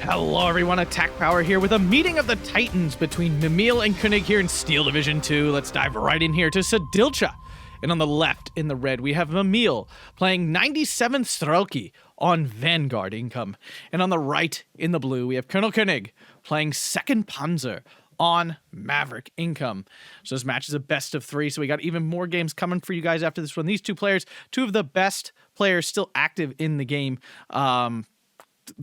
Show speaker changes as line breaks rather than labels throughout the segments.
Hello everyone, Attack Power here with a meeting of the Titans between Mamil and Kenig here in Steel Division 2. Let's dive right in here to Siedlce. And on the left, in the red, we have Mamil playing 97th Strelki on Vanguard income. And on the right, in the blue, we have Colonel Kenig playing 2nd Panzer on Maverick income. So this match is a best of 3, so we got even more games coming for you guys after this one. These two players, two of the best players still active in the game.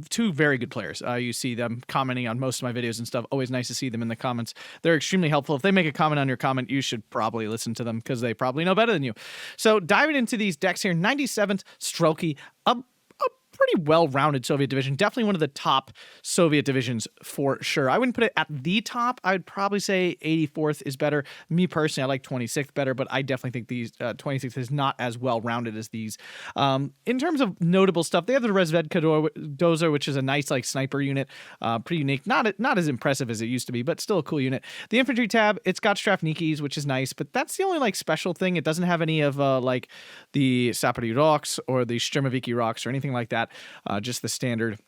Two very good players. You see them commenting on most of my videos and stuff. Always nice to see them in the comments. They're extremely helpful. If they make a comment on your comment, you should probably listen to them because they probably know better than you. So diving into these decks here, 97th Strelki, a pretty well-rounded Soviet division. Definitely one of the top Soviet divisions for sure. I wouldn't put it at the top. I would probably say 84th is better. Me personally, I like 26th better, but I definitely think these 26th is not as well-rounded as these. In terms of notable stuff, they have the Razvedka Dozer, which is a nice like sniper unit. Pretty unique. Not as impressive as it used to be, but still a cool unit. The infantry tab, it's got Strafnikis, which is nice, but that's the only like special thing. It doesn't have any of like the Sapori rocks or the Sturmoviki rocks or anything like that. Just the standard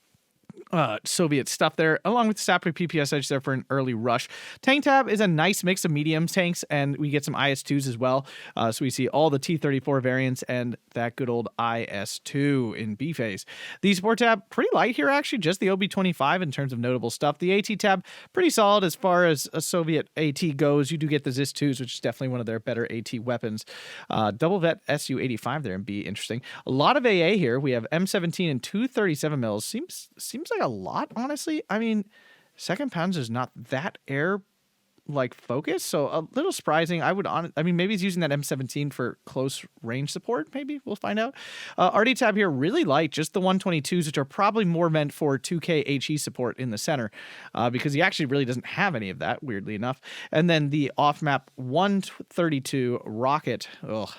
Soviet stuff there, along with the Sapori PPSH there for an early rush. Tank tab is a nice mix of medium tanks, and we get some IS-2s as well. So we see all the T-34 variants and that good old IS-2 in B phase. The support tab, pretty light here actually, just the OB-25 in terms of notable stuff. The AT tab, pretty solid as far as a Soviet AT goes. You do get the ZIS-2s, which is definitely one of their better AT weapons. Double vet Su-85 there in B, interesting. A lot of AA here. We have M17 and 237 mils. Seems like a lot, honestly. I mean, 2nd Panzer is not that air like focused, so a little surprising. I mean, maybe he's using that M17 for close range support. Maybe we'll find out. RD tab here, really light, just the 122s, which are probably more meant for 2K HE support in the center, because he actually really doesn't have any of that, weirdly enough. And then the off map 132 rocket. Ugh.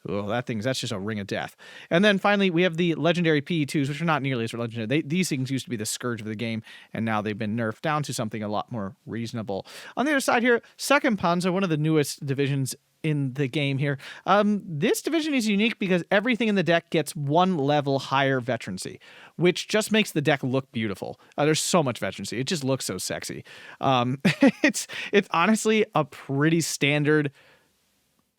Oh, that's just a ring of death. And then finally, we have the legendary PE2s, which are not nearly as legendary. These things used to be the scourge of the game, and now they've been nerfed down to something a lot more reasonable. On the other side here, 2nd Panzer, one of the newest divisions in the game here. This division is unique because everything in the deck gets one level higher veterancy, which just makes the deck look beautiful. There's so much veterancy. It just looks so sexy. It's honestly a pretty standard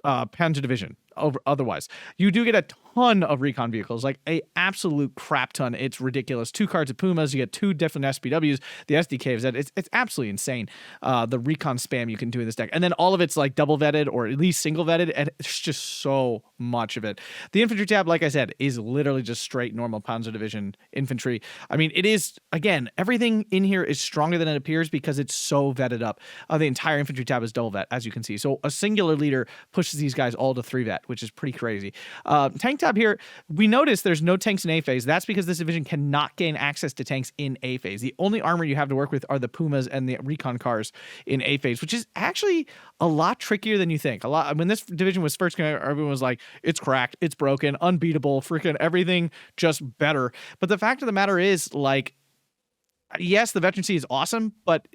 Panzer division. Otherwise, you do get a ton of recon vehicles, like a absolute crap ton. It's ridiculous. 2 cards of Pumas, you get 2 different SPWs. The SDK is that it's absolutely insane. The recon spam you can do in this deck, and then all of it's like double vetted or at least single vetted, and it's just so much of it. The infantry tab, like I said, is literally just straight normal Panzer division infantry. I mean, it is, again, everything in here is stronger than it appears because it's so vetted up. The entire infantry tab is double vet, as you can see. So a singular leader pushes these guys all to 3 vet, which is pretty crazy. Tank tab here, we notice there's no tanks in A phase. That's because this division cannot gain access to tanks in A phase. The only armor you have to work with are the Pumas and the recon cars in A phase, which is actually a lot trickier than you think. When this division was first coming out, everyone was like, it's cracked, it's broken, unbeatable, freaking everything just better. But the fact of the matter is, like, yes, the veterancy is awesome, but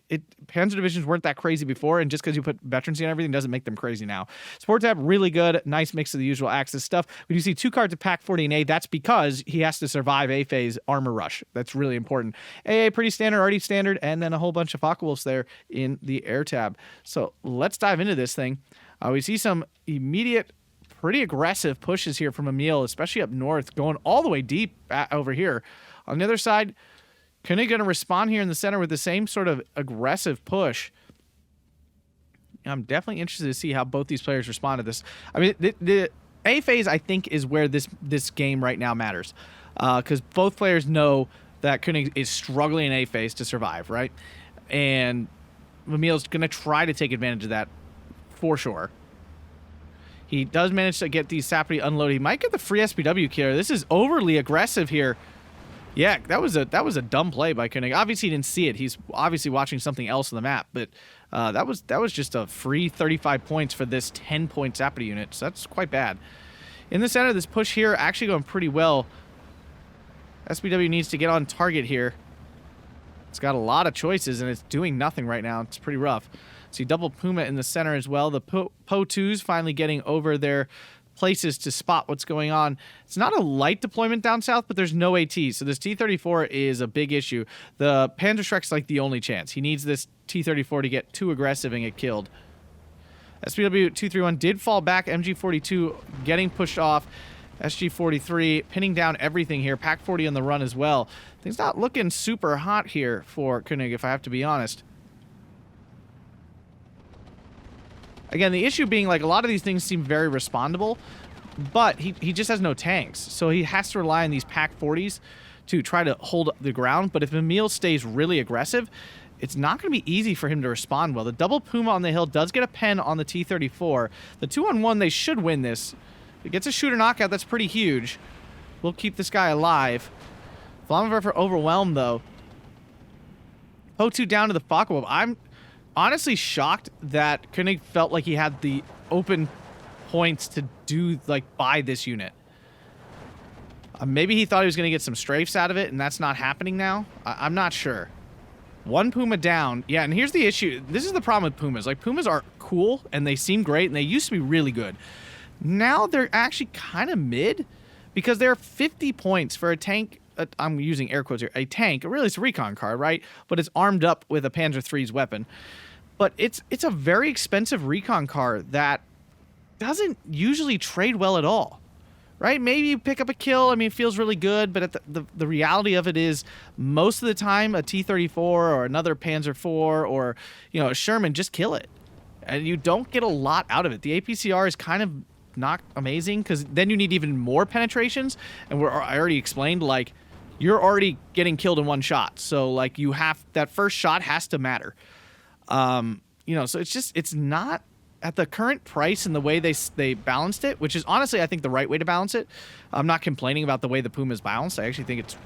Panzer divisions weren't that crazy before, and just because you put veterancy on everything doesn't make them crazy now. Support tab, really good. Nice mix of the usual Axis stuff. When you see 2 cards of Pack 40 and A, that's because he has to survive A phase armor rush. That's really important. AA, pretty standard, already standard, and then a whole bunch of Focke-Wulfs there in the air tab. So let's dive into this thing. We see some immediate, pretty aggressive pushes here from Mamil, especially up north, going all the way deep over here. On the other side, Kenig going to respond here in the center with the same sort of aggressive push. I'm definitely interested to see how both these players respond to this. I mean, the A phase, I think, is where this game right now matters. Because both players know that Kenig is struggling in A phase to survive, right? And Mamil's going to try to take advantage of that for sure. He does manage to get these Sapori unloaded. He might get the free SPW killer. This is overly aggressive here. Yeah, that was a dumb play by Koenig. Obviously, he didn't see it. He's obviously watching something else on the map. But that was just a free 35 points for this 10-point Sapori unit. So that's quite bad. In the center, this push here actually going pretty well. SPW needs to get on target here. It's got a lot of choices, and it's doing nothing right now. It's pretty rough. See double Puma in the center as well. The Po-2s finally getting over their places to spot what's going on. It's not a light deployment down south, but there's no AT, so this T-34 is a big issue. The Panzer Schreck's like the only chance. He needs this T-34 to get too aggressive and get killed. SPW-231 did fall back. MG-42 getting pushed off. SG-43 pinning down everything here. PaK-40 on the run as well. Things not looking super hot here for Kenig, if I have to be honest. Again, the issue being, like, a lot of these things seem very respondable, but he just has no tanks. So he has to rely on these PaK-40s to try to hold the ground. But if Mamil stays really aggressive, it's not going to be easy for him to respond well. The double Puma on the hill does get a pen on the T-34. The 2-on-1, they should win this. If it gets a shooter knockout, that's pretty huge. We'll keep this guy alive. Flammenwerfer overwhelmed, though. O2 down to the Focke-Wulf. I'm honestly shocked that Koenig felt like he had the open points to do, like, buy this unit. Maybe he thought he was going to get some strafes out of it, and that's not happening now. I'm not sure. One Puma down. Yeah, and here's the issue. This is the problem with Pumas. Like, Pumas are cool, and they seem great, and they used to be really good. Now they're actually kind of mid, because they're 50 points for a tank. I'm using air quotes here. A tank. Really, it's a recon car, right? But it's armed up with a Panzer III's weapon. But it's a very expensive recon car that doesn't usually trade well at all. Right? Maybe you pick up a kill. I mean, it feels really good, but the reality of it is most of the time a T-34 or another Panzer IV or, you know, a Sherman, just kill it. And you don't get a lot out of it. The APCR is kind of not amazing because then you need even more penetrations. And I already explained, like, you're already getting killed in one shot. So, like, that first shot has to matter. You know, so it's not at the current price and the way they balanced it, which is honestly, I think, the right way to balance it. I'm not complaining about the way the Puma is balanced. I actually think it's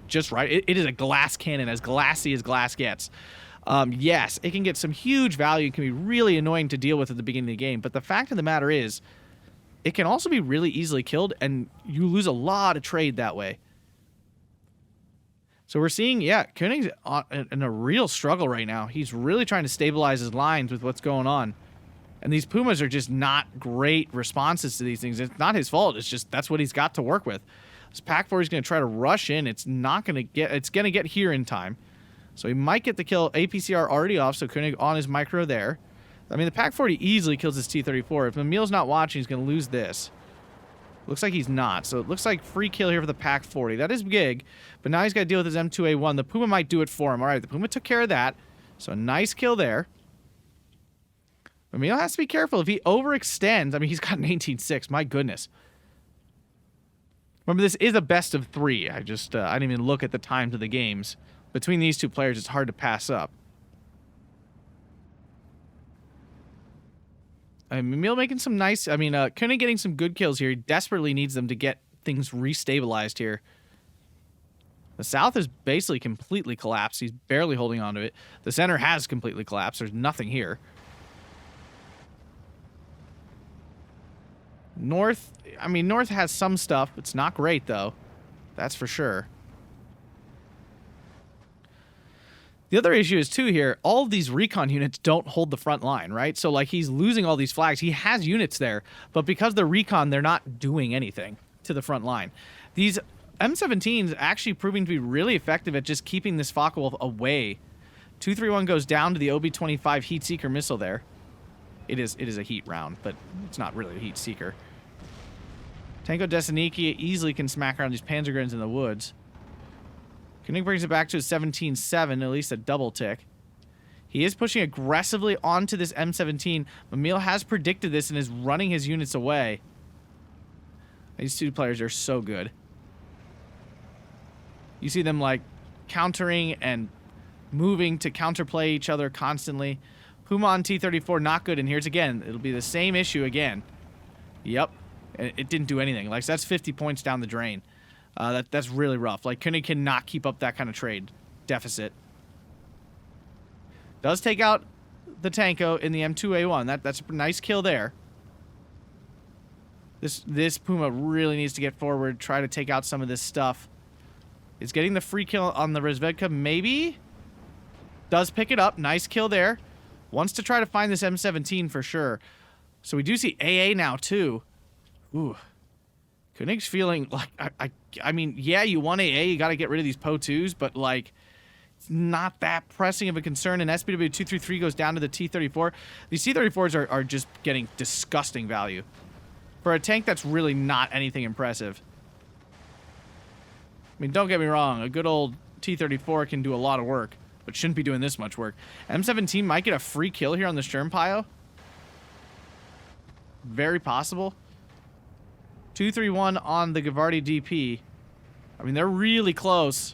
just right. It is a glass cannon, as glassy as glass gets. Yes, it can get some huge value. It can be really annoying to deal with at the beginning of the game. But the fact of the matter is, it can also be really easily killed, and you lose a lot of trade that way. So we're seeing, yeah, Koenig's in a real struggle right now. He's really trying to stabilize his lines with what's going on. And these Pumas are just not great responses to these things. It's not his fault. It's just that's what he's got to work with. This PaK-40 is going to try to rush in. It's going to get here in time. So he might get the kill. APCR already off, so Koenig on his micro there. I mean, the PaK-40 easily kills his T-34. If Mamil's not watching, he's going to lose this. Looks like he's not. So it looks like free kill here for the PaK-40. That is big, but now he's got to deal with his M2A1. The Puma might do it for him. All right, the Puma took care of that. So a nice kill there. Mamil has to be careful. If he overextends, I mean, he's got an 18.6. My goodness. Remember, this is a best of 3. I didn't even look at the times of the games. Between these two players, it's hard to pass up. Mamil making some nice... I mean, Koenig getting some good kills here. He desperately needs them to get things restabilized here. The south is basically completely collapsed. He's barely holding on to it. The center has completely collapsed. There's nothing here. North, I mean, North has some stuff. It's not great, though. That's for sure. The other issue is, too, here, all of these recon units don't hold the front line, right? So, like, he's losing all these flags. He has units there, but because they're recon, they're not doing anything to the front line. These M17s actually proving to be really effective at just keeping this Focke-Wulf away. 231 goes down to the OB-25 Heat Seeker missile there. It is a heat round, but it's not really a heat seeker. Tanko Desaniki easily can smack around these Panzergrins in the woods. Kenig brings it back to a 17.7, at least a double tick. He is pushing aggressively onto this M17. Mamil has predicted this and is running his units away. These two players are so good. You see them, like, countering and moving to counterplay each other constantly. Puma on T-34, not good. And here's again. It'll be the same issue again. Yep. It didn't do anything. Like, so that's 50 points down the drain. That's really rough. Like, Kenig cannot keep up that kind of trade deficit. Does take out the Tanko in the M2A1. That's a nice kill there. This Puma really needs to get forward, try to take out some of this stuff. Is getting the free kill on the Rezvedka, maybe? Does pick it up. Nice kill there. Wants to try to find this M17 for sure. So we do see AA now, too. Ooh. Koenig's feeling like, I mean, yeah, you want AA, you got to get rid of these Po-2s, but, like, it's not that pressing of a concern, and SPW-233 goes down to the T-34. These T-34s are just getting disgusting value. For a tank that's really not anything impressive. I mean, don't get me wrong, a good old T-34 can do a lot of work, but shouldn't be doing this much work. M17 might get a free kill here on the Sturmpio. Very possible. 231 on the Gavardi DP. I mean, they're really close.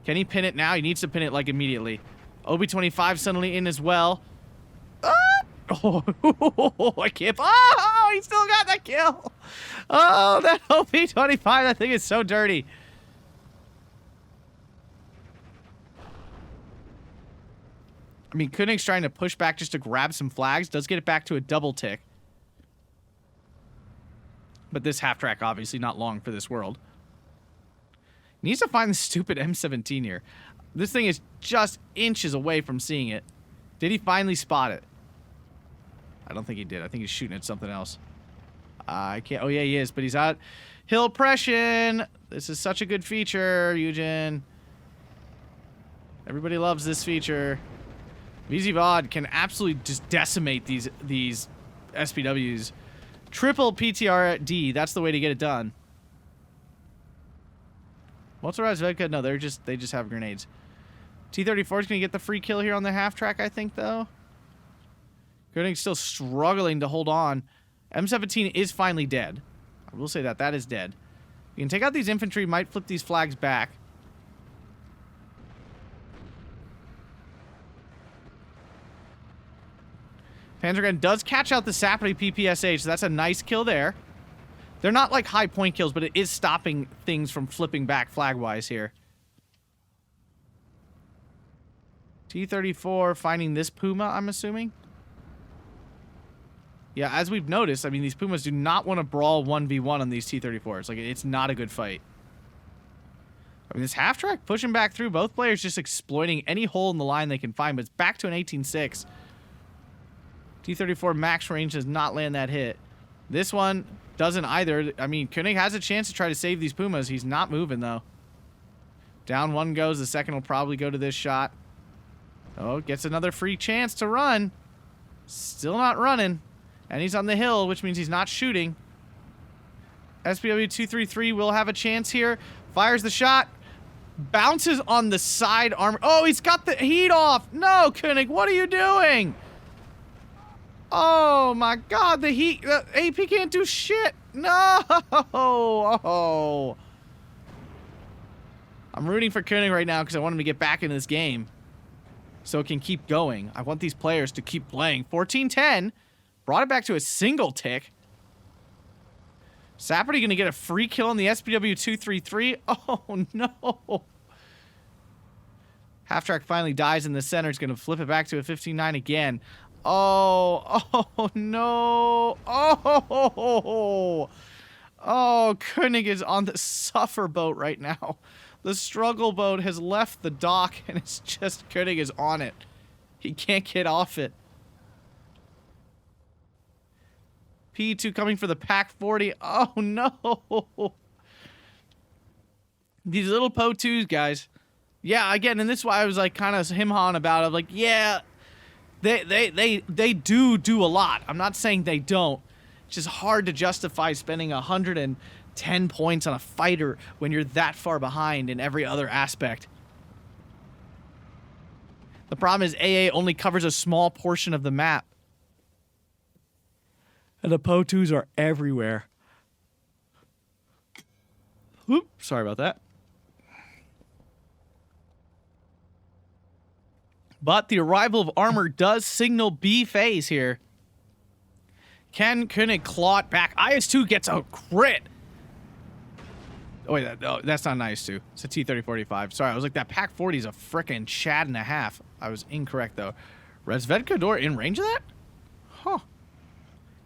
Can he pin it now? He needs to pin it, like, immediately. OB-25 suddenly in as well. Ah! Oh, I can't. Oh, he still got that kill. Oh, that OB-25, that thing is so dirty. I mean, Koenig's trying to push back just to grab some flags. Does get it back to a double tick. But this half-track, obviously, not long for this world. Needs to find the stupid M17 here. This thing is just inches away from seeing it. Did he finally spot it? I don't think he did. I think he's shooting at something else. I can't... Oh, yeah, he is. But he's out. Hill Pression. This is such a good feature, Eugen. Everybody loves this feature. VZ VOD can absolutely just decimate these SPWs. Triple PTRD. That's the way to get it done. Motorized Vodka? No, they just have grenades. T-34 is going to get the free kill here on the half track, I think, though. Koenig's still struggling to hold on. M17 is finally dead. I will say that. That is dead. You can take out these infantry, might flip these flags back. Panzer does catch out the Sapri PPSH, so that's a nice kill there. They're not like high point kills, but it is stopping things from flipping back flag-wise here. T-34 finding this Puma, I'm assuming. Yeah, as we've noticed, I mean, these Pumas do not want to brawl 1v1 on these T-34s. Like, it's not a good fight. I mean, this half-track pushing back through. Both players just exploiting any hole in the line they can find, but it's back to an 18-6. T-34 max range does not land that hit. This one doesn't either. I mean, Koenig has a chance to try to save these Pumas. He's not moving, though. Down one goes. The second will probably go to this shot. Oh, gets another free chance to run. Still not running. And he's on the hill, which means he's not shooting. SPW-233 will have a chance here. Fires the shot. Bounces on the side armor. Oh, he's got the heat off. No, Koenig, what are you doing? Oh, my God. The heat. The AP can't do shit. No. Oh. I'm rooting for Koenig right now because I want him to get back into this game so it can keep going. I want these players to keep playing. 14-10. Brought it back to a single tick. Sapperty going to get a free kill on the SPW-233. Oh, no. Half-track finally dies in the center. It's going to flip it back to a 15-9 again. Oh, no. Oh, Koenig is on the suffer boat right now. The struggle boat has left the dock, and it's just Koenig is on it. He can't get off it. P2 coming for the Pack 40. Oh, no. These little Po-2s, guys. Yeah, again, and this is why I was like kind of him-hawing about it. Like, yeah, they do a lot. I'm not saying they don't. It's just hard to justify spending 110 points on a fighter when you're that far behind in every other aspect. The problem is AA only covers a small portion of the map. And the Po-2s are everywhere. Oop, sorry about that. But the arrival of armor does signal B phase here. Can Koenig claw it back? IS-2 gets a crit. Oh, wait, that's not an IS-2. It's a T-3045. Sorry, I was like, that Pack 40 is a frickin' Chad and a half. I was incorrect, though. Resvedkador in range of that? Huh.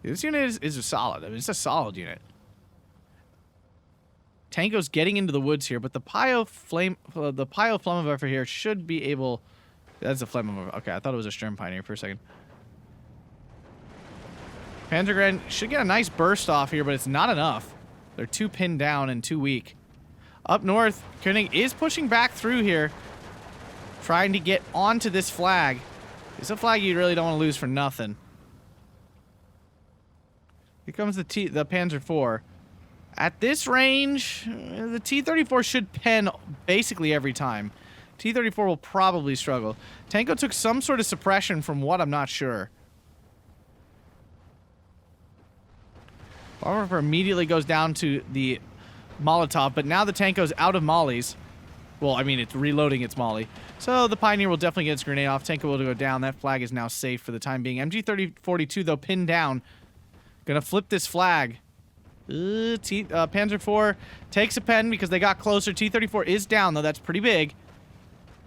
This unit is a solid. I mean, it's a solid unit. Tango's getting into the woods here, but the Pio Flammenwerfer here should be able... That's a Flammenwerfer. Okay, I thought it was a Sturm Pioneer for a second. Panzer should get a nice burst off here, but it's not enough. They're too pinned down and too weak. Up north, Kenig is pushing back through here, trying to get onto this flag. It's a flag you really don't want to lose for nothing. Here comes the Panzer IV. At this range, the T-34 should pen basically every time. T-34 will probably struggle. Tanko took some sort of suppression from what I'm not sure. Bomber immediately goes down to the Molotov, but now the Tanko's out of mollies. Well, I mean, it's reloading its molly. So the Pioneer will definitely get its grenade off. Tanko will go down. That flag is now safe for the time being. MG-3042, though, pinned down. Gonna flip this flag. Panzer IV takes a pen because they got closer. T-34 is down, though. That's pretty big.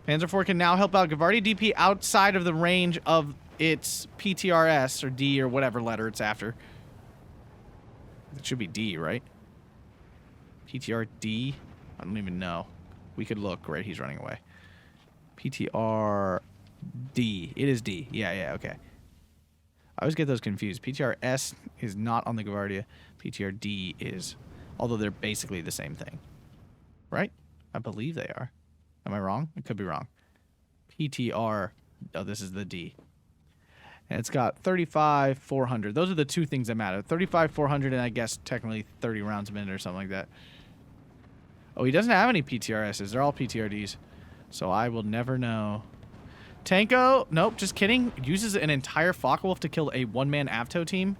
Panzer IV can now help out Gavardia DP outside of the range of its PTRS, or D, or whatever letter it's after. It should be D, right? PTR-D? I don't even know. We could look, right? He's running away. PTR-D. It is D. Yeah, okay. I always get those confused. PTR-S is not on the Gavardia. PTR-D is. Although they're basically the same thing. Right? I believe they are. Am I wrong? I could be wrong. PTR. Oh, this is the D. And it's got 35, 400. Those are the two things that matter. 35, 400, and I guess technically 30 rounds a minute or something like that. Oh, he doesn't have any PTRSs. They're all PTRDs. So I will never know. Tanko, nope, just kidding. Uses an entire Focke-Wulf to kill a one-man AVTO team.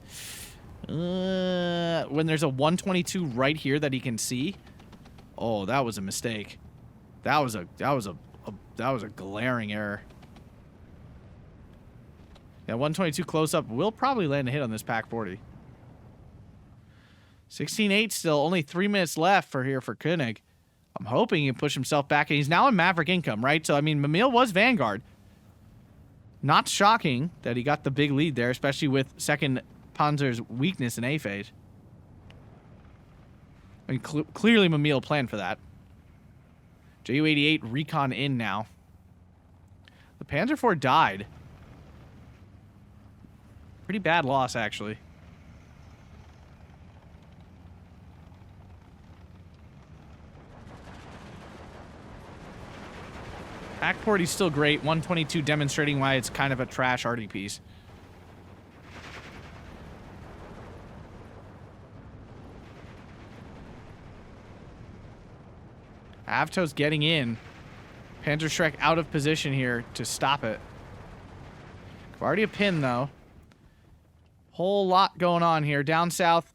When there's a 122 right here that he can see. Oh, that was a mistake. That was a glaring error. Yeah, 122 close-up will probably land a hit on this Pak-40. 16-8 still. Only 3 minutes left for Kenig. I'm hoping he can push himself back. And he's now in Maverick income, right? So, I mean, Mamil was Vanguard. Not shocking that he got the big lead there, especially with 2nd Panzer's weakness in A phase. I mean, clearly Mamil planned for that. Ju-88 recon in now. The Panzer IV died. Pretty bad loss, actually. Pak-40's still great. 122 demonstrating why it's kind of a trash arty piece. AVTO's getting in. Panzer Shrek out of position here to stop it. Already a pin, though. Whole lot going on here. Down south,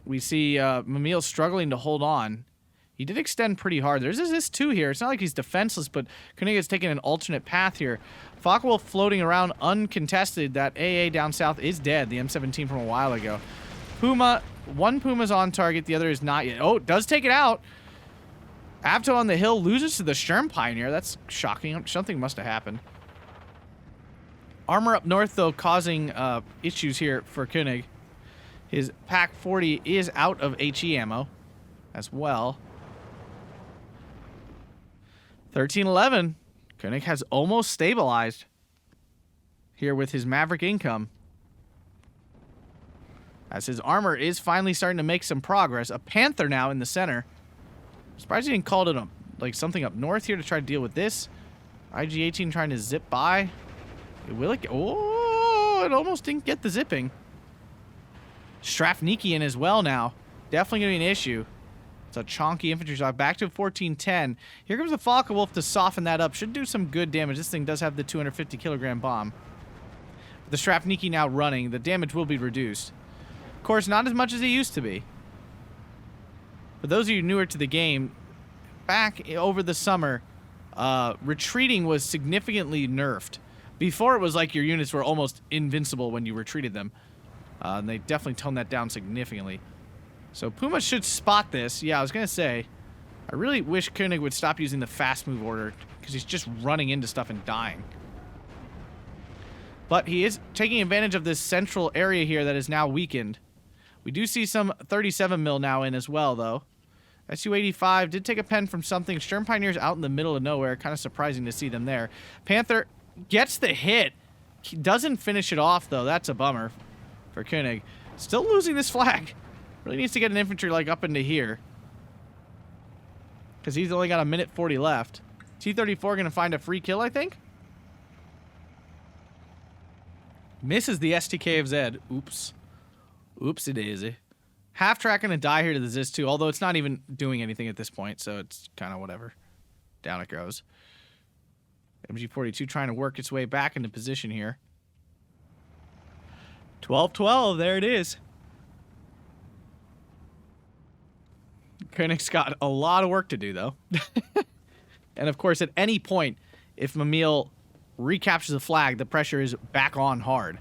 we see Mamil struggling to hold on. He did extend pretty hard. There's this two here. It's not like he's defenseless, but Koenig has taken an alternate path here. Focke-Wulf floating around uncontested. That AA down south is dead. The M17 from a while ago. Puma, one Puma's on target. The other is not yet. Oh, does take it out. AVTO on the hill loses to the Sturm Pioneer. That's shocking. Something must have happened. Armor up north, though, causing issues here for Koenig. His Pak-40 is out of HE ammo as well. 13-11. Koenig has almost stabilized here with his Maverick income. As his armor is finally starting to make some progress. A Panther now in the center. Surprised he didn't call it like something up north here to try to deal with this. IG-18 trying to zip by. Will it? Oh, it almost didn't get the zipping. Strafnikian as well now. Definitely going to be an issue. It's a chonky infantry shot. Back to 14-10. Here comes the Focke-Wulf to soften that up. Should do some good damage. This thing does have the 250 kilogram bomb. With the Strafniki now running, the damage will be reduced. Of course, not as much as it used to be. For those of you newer to the game, back over the summer, retreating was significantly nerfed. Before, it was like your units were almost invincible when you retreated them. And they definitely toned that down significantly. So Puma should spot this. Yeah, I was going to say, I really wish Koenig would stop using the fast move order, because he's just running into stuff and dying. But he is taking advantage of this central area here that is now weakened. We do see some 37 mil now in as well, though. Su-85 did take a pen from something. Sturm Pioneers out in the middle of nowhere. Kind of surprising to see them there. Panther gets the hit. doesn't finish it off, though. That's a bummer for Kenig. Still losing this flag. Really needs to get an infantry, like, up into here. Because he's only got a minute 40 left. T-34 going to find a free kill, I think? Misses the STK. Oops. Oopsie daisy. Half track going to die here to the ZIS-2, although it's not even doing anything at this point, so it's kind of whatever. Down it goes. MG42 trying to work its way back into position here. 12-12, there it is. Koenig's got a lot of work to do, though. And, of course, at any point, if Mamil recaptures the flag, the pressure is back on hard.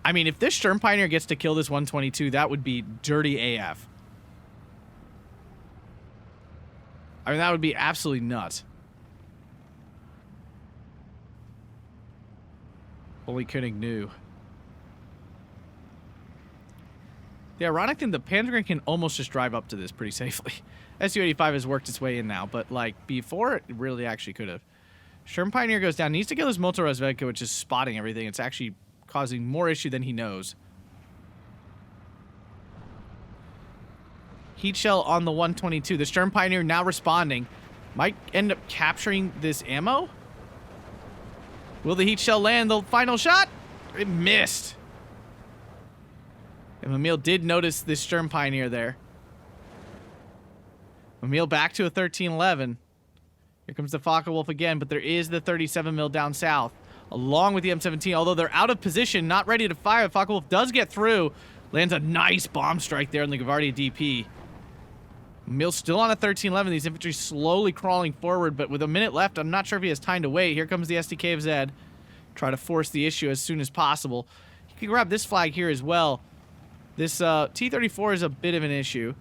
I mean, if this Sturm Pioneer gets to kill this 122, that would be dirty AF. I mean, that would be absolutely nuts. Only Koenig knew. The ironic thing, the Panzer can almost just drive up to this pretty safely. Su-85 has worked its way in now, but, like, before, it really actually could have. Sturm Pioneer goes down. Needs to kill this Motorrazvedka, which is spotting everything. It's actually causing more issue than he knows. Heat shell on the 122. The Sturm Pioneer now responding. Might end up capturing this ammo. Will the heat shell land the final shot? It missed. And Mamil did notice this Sturm Pioneer there. Mamil back to a 13-11. Here comes the Focke-Wulf again, but there is the 37 mil down south, along with the M17. Although they're out of position, not ready to fire, Focke-Wulf does get through. Lands a nice bomb strike there on the Gavardia DP. Mamil's still on a 13-11. These infantry slowly crawling forward, but with a minute left, I'm not sure if he has time to wait. Here comes the SDK of Z. Try to force the issue as soon as possible. He can grab this flag here as well. This T-34 is a bit of an issue.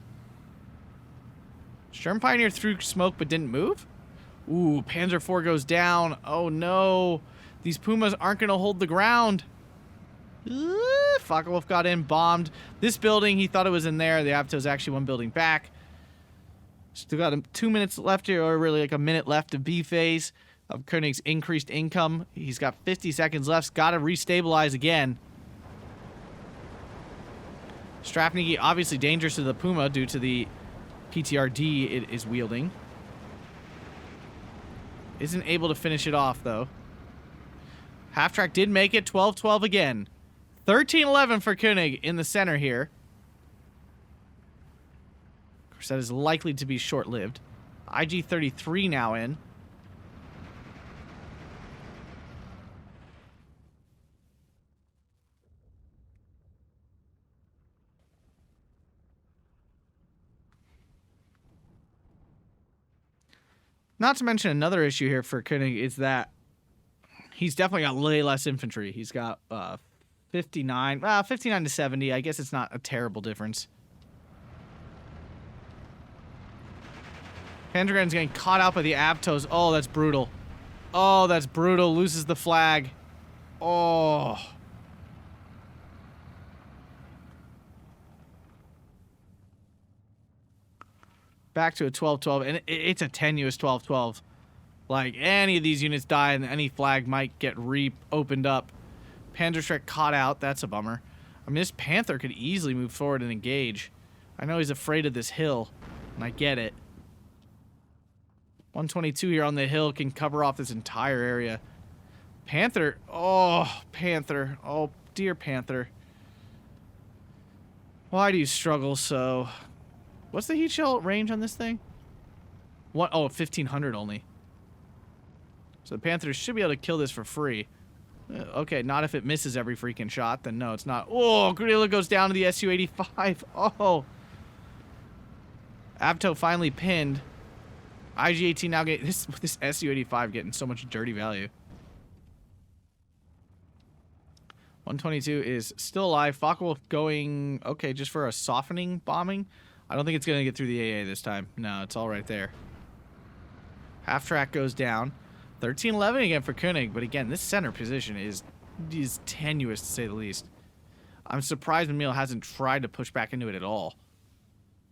Sturm Pioneer threw smoke but didn't move. Ooh, Panzer IV goes down. Oh no. These Pumas aren't going to hold the ground. Focke-Wulf got in, bombed. This building, he thought it was in there. The Avto's actually one building back. Still got 2 minutes left here, or really like a minute left of B phase of Koenig's increased income. He's got 50 seconds left. Got to restabilize again. Strafniki obviously dangerous to the Puma due to the PTRD it is wielding. Isn't able to finish it off, though. Half-track did make it. 12-12 again. 13-11 for Koenig in the center here. Of course, that is likely to be short-lived. IG-33 now in. Not to mention another issue here for Koenig is that he's definitely got way less infantry. He's got 59 to 70. I guess it's not a terrible difference. Panzergren's getting caught out by the Avtos. Oh, that's brutal. Oh, that's brutal. Loses the flag. Oh. Back to a 12-12, and it's a tenuous 12-12. Like, any of these units die, and any flag might get re-opened up. Panzerschreck caught out. That's a bummer. I mean, this Panther could easily move forward and engage. I know he's afraid of this hill, and I get it. 122 here on the hill can cover off this entire area. Panther. Oh, Panther. Oh, dear Panther. Why do you struggle so? What's the heat shell range on this thing? What? Oh, 1,500 only. So the Panthers should be able to kill this for free. Okay, not if it misses every freaking shot. Then no, it's not. Oh, Gorilla goes down to the Su-85. Oh. Avto finally pinned. IG-18 now getting this Su-85 getting so much dirty value. 122 is still alive. Focke-Wulf going, okay, just for a softening bombing. I don't think it's going to get through the AA this time. No, it's all right there. Half track goes down. 13-11 again for Koenig, but again, this center position is tenuous to say the least. I'm surprised Mamil hasn't tried to push back into it at all.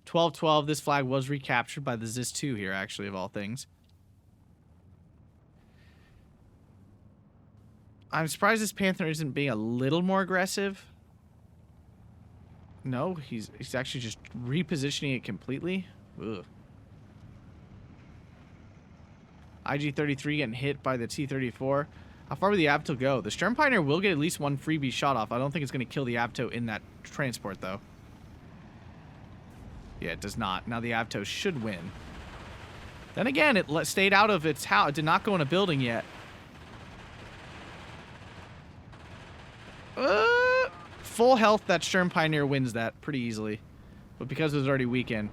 12-12, this flag was recaptured by the ZIS-2 here, actually, of all things. I'm surprised this Panther isn't being a little more aggressive. No, he's actually just repositioning it completely. Ugh. IG-33 getting hit by the T-34. How far will the Abto go? The Sturm Pioneer will get at least one freebie shot off. I don't think it's going to kill the Abto in that transport, though. Yeah, it does not. Now the Abto should win. Then again, it stayed out of its house. It did not go in a building yet. Full health, that Sturm Pioneer wins that pretty easily. But because it was already weakened.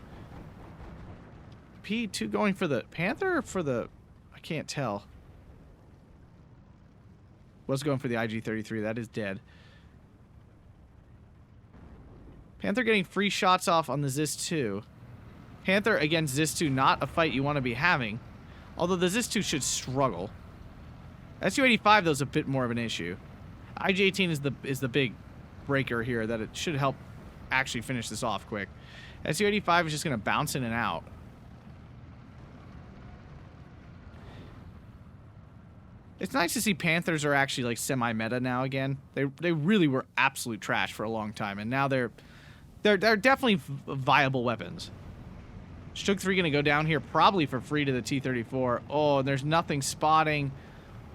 P2 going for the Panther or for the... I can't tell. Was going for the IG-33. That is dead. Panther getting free shots off on the ZIS-2. Panther against ZIS-2, not a fight you want to be having. Although the ZIS-2 should struggle. Su-85, though, is a bit more of an issue. IG-18 is the big breaker here that it should help actually finish this off quick. Su-85 is just going to bounce in and out. It's nice to see Panthers are actually like semi-meta now again. They really were absolute trash for a long time, and now they're definitely viable weapons. Stug 3 gonna go down here probably for free to the T-34. Oh, and there's nothing spotting.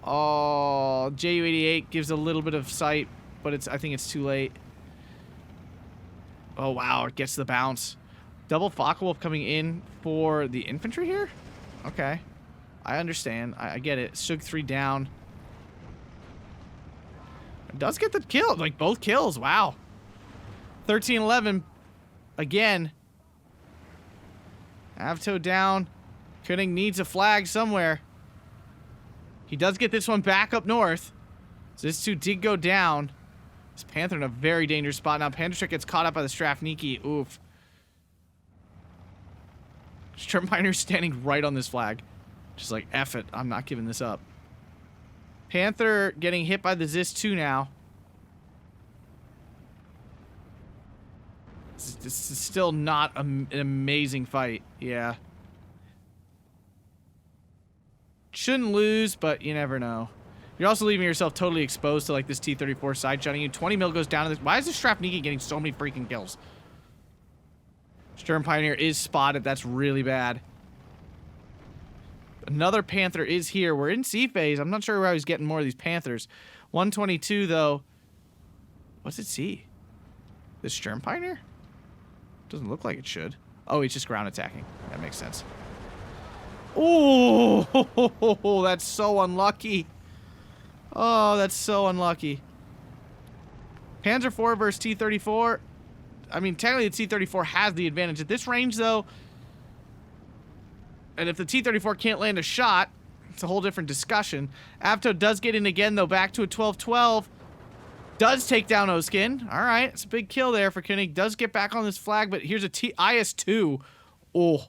Oh, Ju-88 gives a little bit of sight, but I think it's too late. Oh wow, it gets the bounce. Double Focke-Wulf coming in for the infantry here? Okay. I understand. I get it. Stug 3 down. It does get the kill. Like, both kills. Wow. 13-11. Again. Avto down. Koenig needs a flag somewhere. He does get this one back up north. So this 2 did go down. This Panther in a very dangerous spot. Now Panzer gets caught up by the Strafniki. Oof. Sturm Pioneer standing right on this flag. Just like, F it. I'm not giving this up. Panther getting hit by the ZIS-2 now. This is still not an amazing fight. Yeah. Shouldn't lose, but you never know. You're also leaving yourself totally exposed to like this T-34 side-shotting you. 20 mil goes down to this. Why is the Strafniki getting so many freaking kills? Sturm Pioneer is spotted. That's really bad. Another Panther is here. We're in C phase. I'm not sure where I was getting more of these Panthers. 122, though. What's it see? The Sturm Pioneer? Doesn't look like it should. Oh, he's just ground attacking. That makes sense. Oh, that's so unlucky. Oh, that's so unlucky. Panzer IV versus T-34. I mean, technically the T-34 has the advantage. At this range, though, and if the T-34 can't land a shot, it's a whole different discussion. Avto does get in again, though, back to a 12-12. Does take down Oskin. All right, it's a big kill there for Kenig. Does get back on this flag, but here's a IS-2. Oh.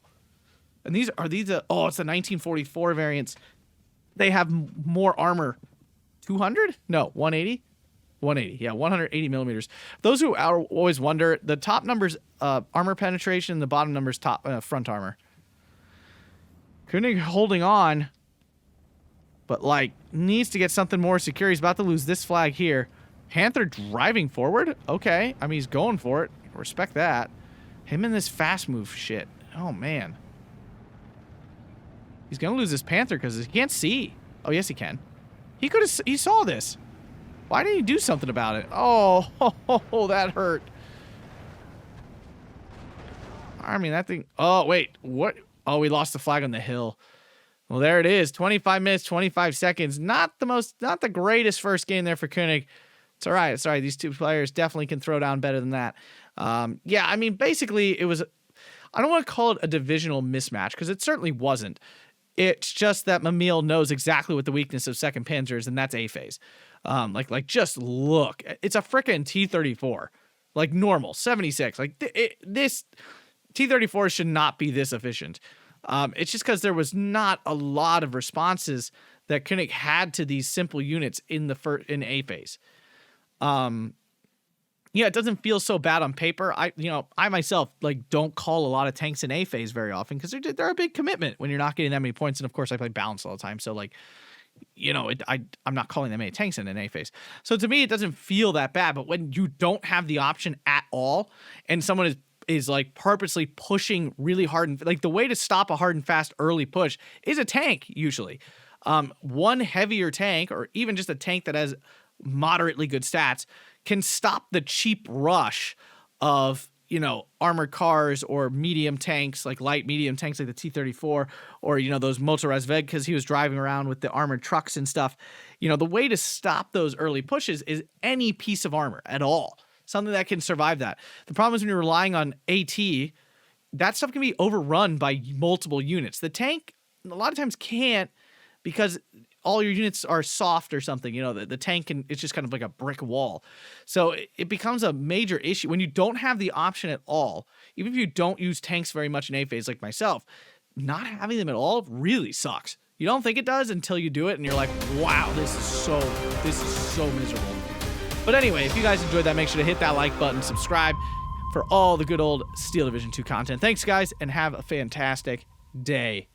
And these are oh, it's the 1944 variants. They have more armor. 200? No, 180? 180, yeah, 180 millimeters. Those who always wonder, the top number's armor penetration, the bottom number's front armor. Koenig holding on, but, like, needs to get something more secure. He's about to lose this flag here. Panther driving forward? Okay. I mean, he's going for it. Respect that. Him in this fast move shit. Oh, man. He's going to lose this Panther because he can't see. Oh, yes, he can. He saw this. Why didn't he do something about it? Oh, that hurt. I mean, that thing... Oh, wait. What? Oh, we lost the flag on the hill. Well, there it is. 25 minutes, 25 seconds. Not the greatest first game there for Koenig. It's all right. It's all right. These two players definitely can throw down better than that. Yeah, I mean, basically, it was... I don't want to call it a divisional mismatch, because it certainly wasn't. It's just that Mamil knows exactly what the weakness of 2nd Panzer is, and that's A phase. Like just look. It's a frickin' T-34. Like normal, 76. Like this T-34 should not be this efficient. It's just because there was not a lot of responses that Koenig had to these simple units in A phase. Yeah, it doesn't feel so bad on paper. I myself like don't call a lot of tanks in A phase very often because they're a big commitment when you're not getting that many points. And of course, I play balance all the time, so like, I'm not calling them A tanks in an A phase. So to me, it doesn't feel that bad. But when you don't have the option at all, and someone is like purposely pushing really hard, and like the way to stop a hard and fast early push is a tank usually. One heavier tank, or even just a tank that has moderately good stats, can stop the cheap rush of armored cars or medium tanks, like light medium tanks like the T-34, or those Motorrazved, because he was driving around with the armored trucks and stuff. The way to stop those early pushes is any piece of armor at all, something that can survive that. The problem is when you're relying on AT, that stuff can be overrun by multiple units. The tank a lot of times can't, because all your units are soft or something. The tank it's just kind of like a brick wall. So it becomes a major issue when you don't have the option at all. Even if you don't use tanks very much in A phase like myself, not having them at all really sucks. You don't think it does until you do it and you're like, wow, this is so miserable. But anyway, if you guys enjoyed that, make sure to hit that like button, subscribe for all the good old Steel Division 2 content. Thanks guys, and have a fantastic day.